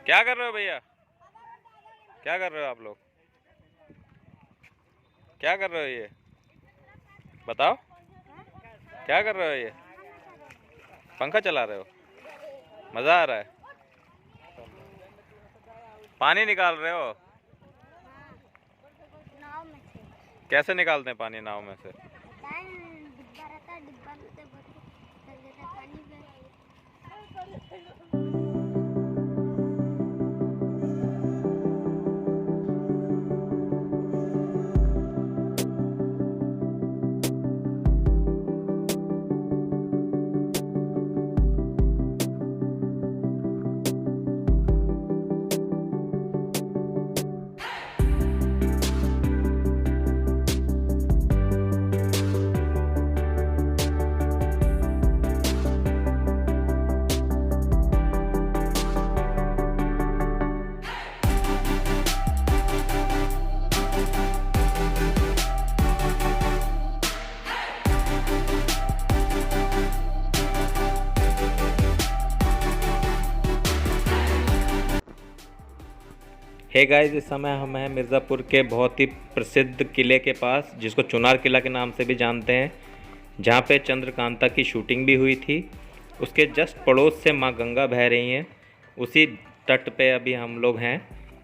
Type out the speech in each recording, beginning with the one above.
क्या कर रहे हो भैया? क्या कर रहे हो आप लोग? क्या कर रहे हो ये बताओ? क्या कर रहे हो ये? पंखा चला रहे हो? मज़ा आ रहा है? पानी निकाल रहे हो? नाव में से। कैसे निकालते हैं पानी नाव में से? डिब्बा रहता है, डिब्बा में से भर देता पानी में। हे गाइस, इस समय हम हैं मिर्ज़ापुर के बहुत ही प्रसिद्ध किले के पास, जिसको चुनार किला के नाम से भी जानते हैं, जहाँ पे चंद्रकांता की शूटिंग भी हुई थी। उसके जस्ट पड़ोस से माँ गंगा बह रही हैं। उसी तट पे अभी हम लोग हैं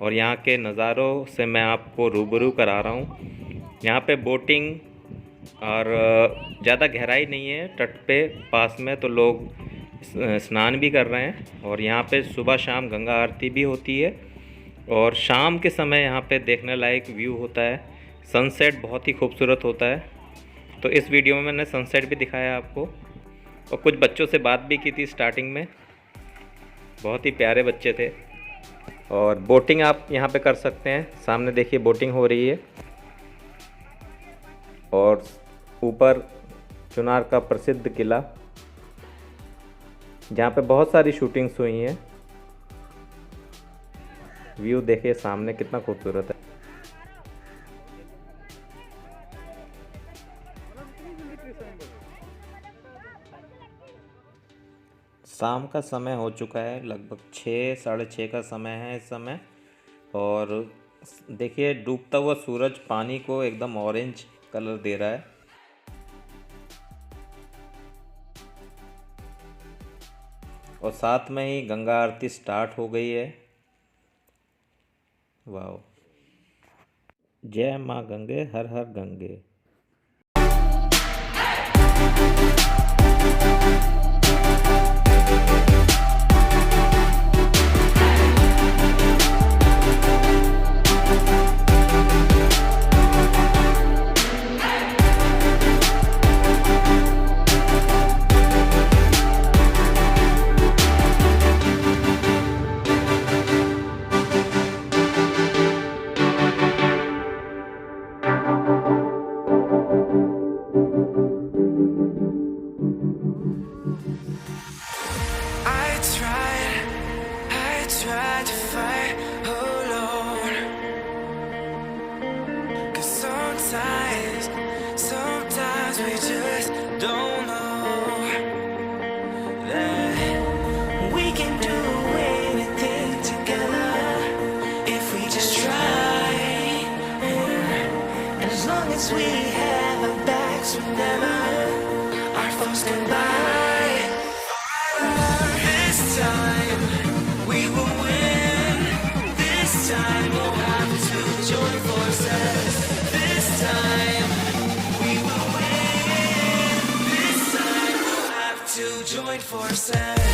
और यहाँ के नज़ारों से मैं आपको रूबरू करा रहा हूँ। यहाँ पे बोटिंग और ज़्यादा गहराई नहीं है तट पे पास में, तो लोग स्नान भी कर रहे हैं। और यहाँ पे सुबह शाम गंगा आरती भी होती है और शाम के समय यहाँ पे देखने लायक व्यू होता है। सनसेट बहुत ही खूबसूरत होता है। तो इस वीडियो में मैंने सनसेट भी दिखाया आपको और कुछ बच्चों से बात भी की थी स्टार्टिंग में। बहुत ही प्यारे बच्चे थे। और बोटिंग आप यहाँ पे कर सकते हैं। सामने देखिए बोटिंग हो रही है और ऊपर चुनार का प्रसिद्ध किला, जहाँ पे बहुत सारी शूटिंग्स हुई हैं। व्यू देखिए सामने कितना खूबसूरत है। शाम का समय हो चुका है, लगभग 6 साढ़े 6 का समय है इस समय। और देखिए डूबता हुआ सूरज पानी को एकदम ऑरेंज कलर दे रहा है। और साथ में ही गंगा आरती स्टार्ट हो गई है। वाह! जय माँ गंगे, हर हर Gange. Tried to fight alone, 'cause sometimes we just don't know that we can do anything together if we just try. And as long as we have our backs, whenever our foes come by, this time we will win. This time we'll have to join forces. This time we will win. This time we'll have to join forces.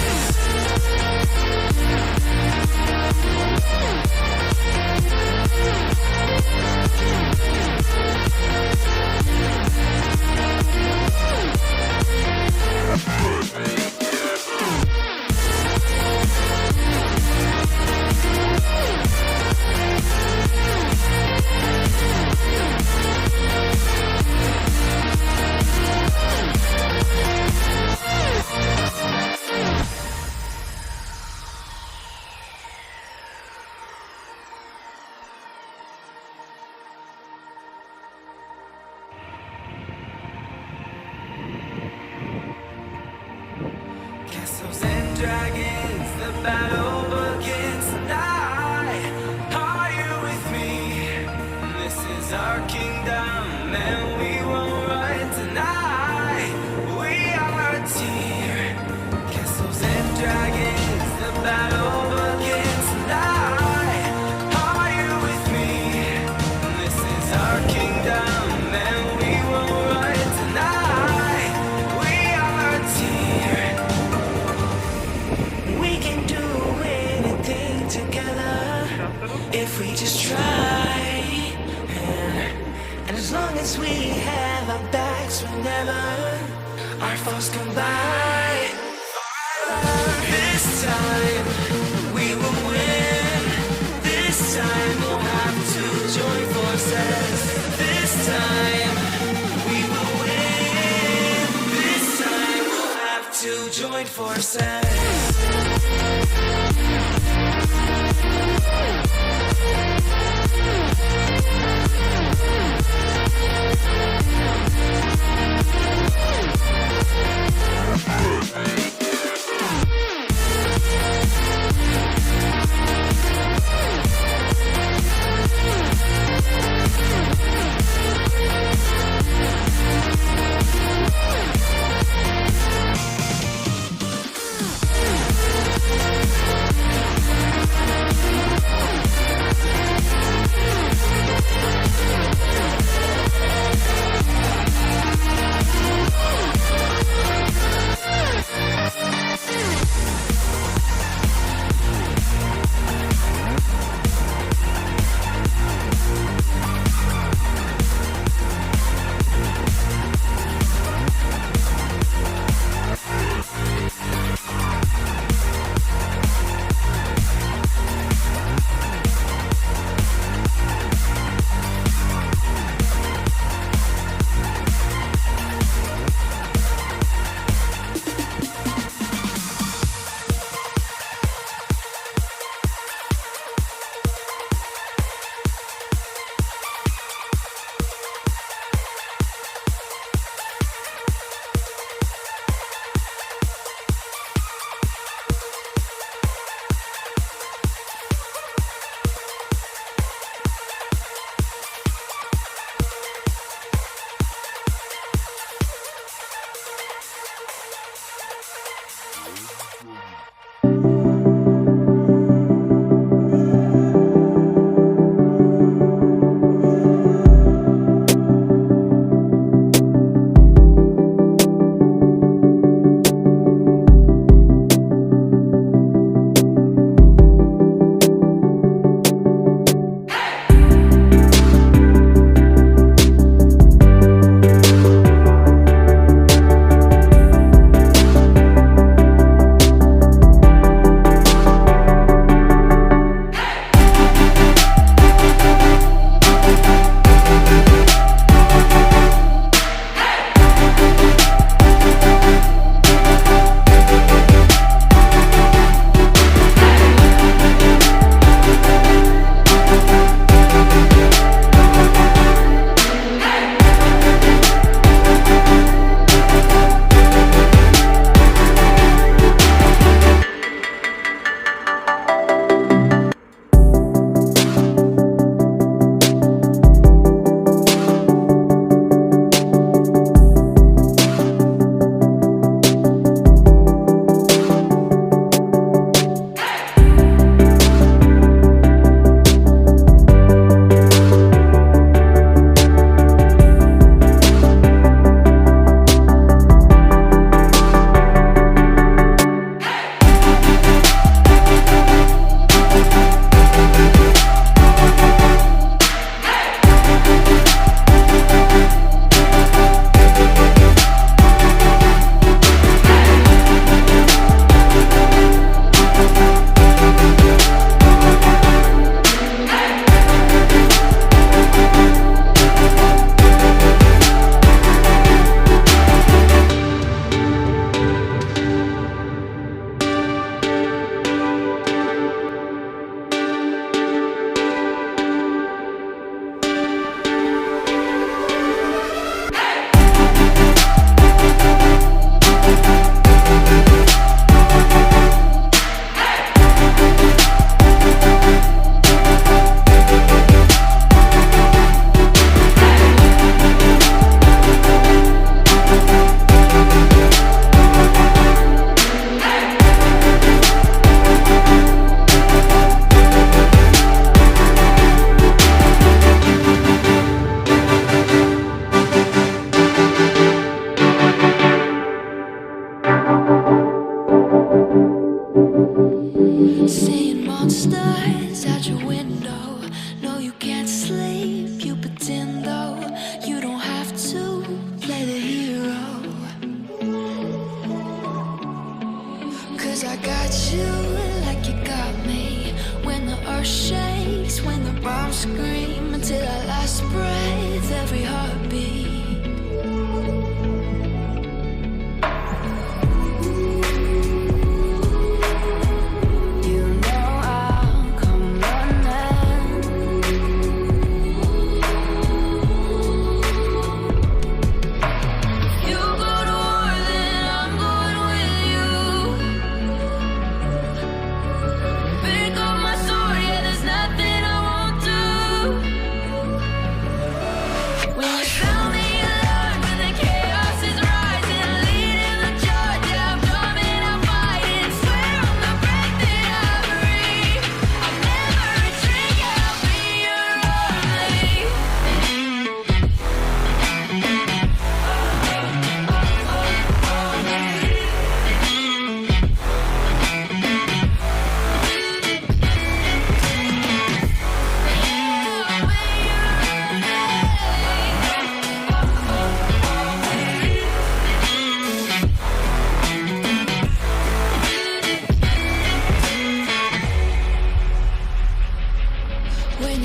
Castles and dragons, the battle begins. join forces.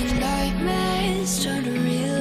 your nightmares turn to real